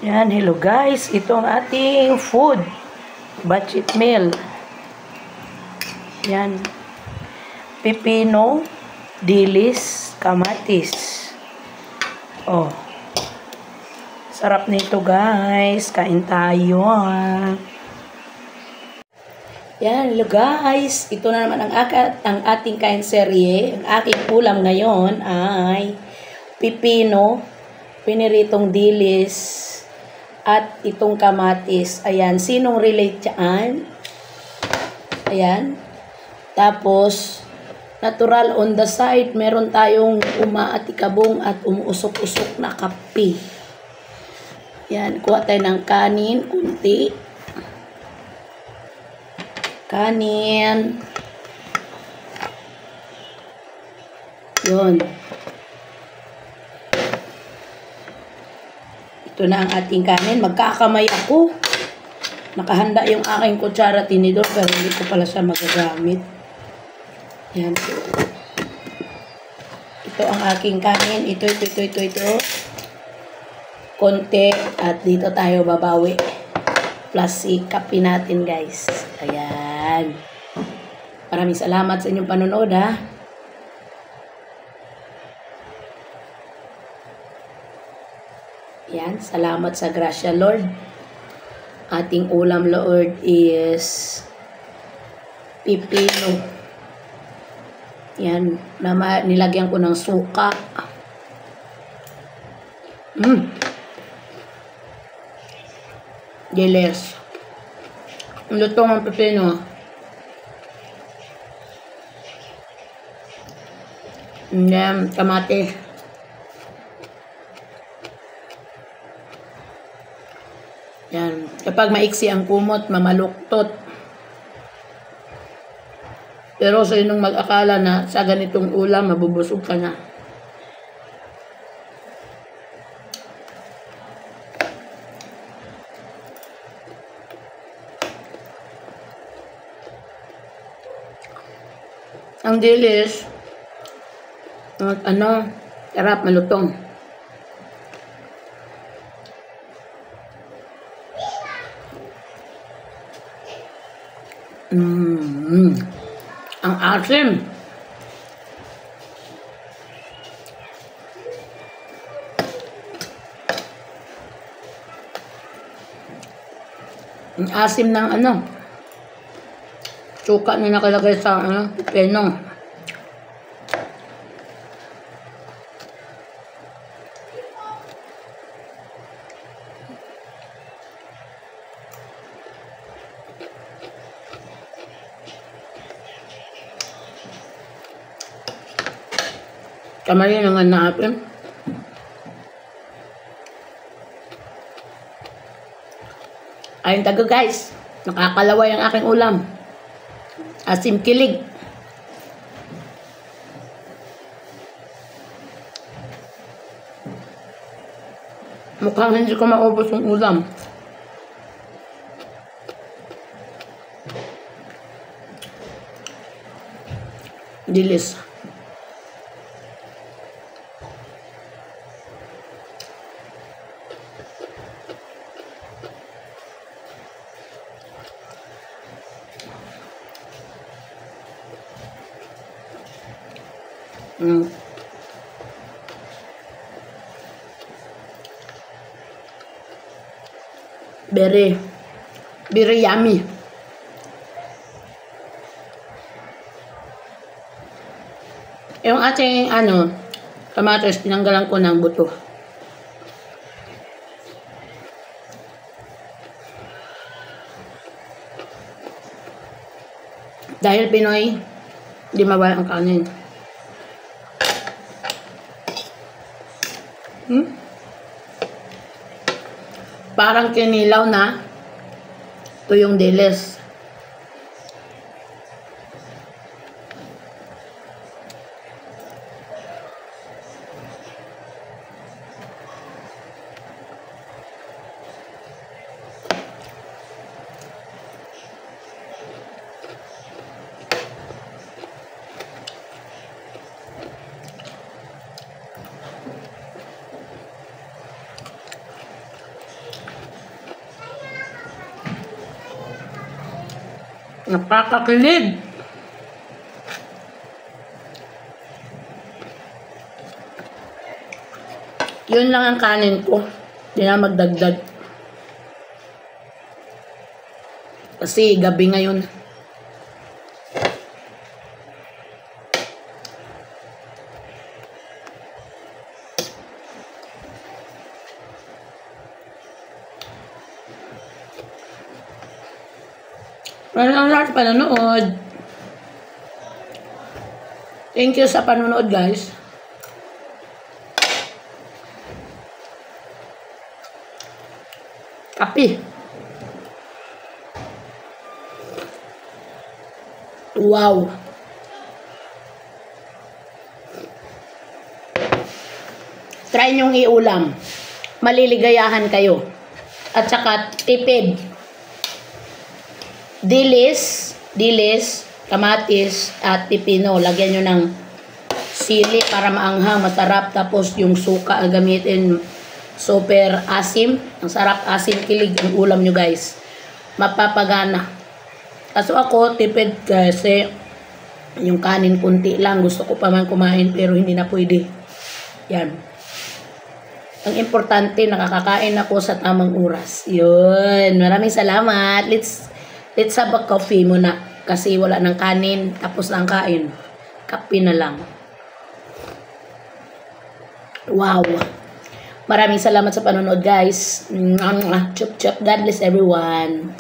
Yan, hello guys. Ito ang ating food. Budget meal. Yan. Pipino, dilis, kamatis. Oh. Sarap nito guys. Kain tayo. Yan, hello guys. Ito na naman ang ating kain serye. Ang aking ulam ngayon ay pipino, piniritong dilis, at itong kamatis. Ayan. Sinong relate dyan? Ayan. Tapos, natural on the side, meron tayong umaatikabong at umuusok-usok na kape. Ayan. Kuha tayo ng kanin, kunti. Kanin. Yun. Ito na ang ating kanin. Magkakamay ako. Nakahanda yung aking kutsara tinidor pero hindi ko pala siya magagamit. Yan. Ito ang aking kanin. Ito. Konti. At dito tayo babawi. Plus kape natin guys. Ayan. Maraming salamat sa inyong panonood ha. Yan, salamat sa grasya, Lord. Ating ulam, Lord, is pipino. Yan, nilagyan ko ng suka. Diles. Lutong ang pipino. And then, kamatis. Yan. Kapag maiksi ang kumot, mamaluktot. Pero sa inong mag-akala na sa ganitong ulam, mabubusog ka na. Ang dilis, sarap, malutong. Ang asim. Ang asim ng suka na nakalagay sa pipino. Kamali naman natin. Ayun taga guys. Nakakalaway ang aking ulam. Asim kilig. Mukhang hindi ko maubos yung ulam. Dilis. Very yummy. Yung ating kamatis, tinanggalan ko ng buto. Dahil Pinoy, di mawala ang kanin. Parang kinilaw na tuyong dilis. Nakakakilig. Yun lang ang kanin ko. Hindi na magdagdag. Kasi gabi ngayon. Maraming salamat sa panonood. Thank you sa panonood, guys. Kape. Wow. Try nyong iulam. Maliligayahan kayo. At saka tipid. Dilis, kamatis, at pipino. Lagyan nyo ng sili para maanghang, masarap. Tapos yung suka ang gamitin, super asim. Ang sarap, asim kilig ang ulam nyo, guys. Mapapagana. Kaso ako, tipid kasi yung kanin kunti lang. Gusto ko pa man kumain pero hindi na pwede. Yan. Ang importante, nakakakain ako sa tamang oras. Yun. Maraming salamat. Let's have a coffee muna. Kasi wala ng kanin. Tapos na ang kain. Kape na lang. Wow. Maraming salamat sa panonood, guys. Chup chup. God bless everyone.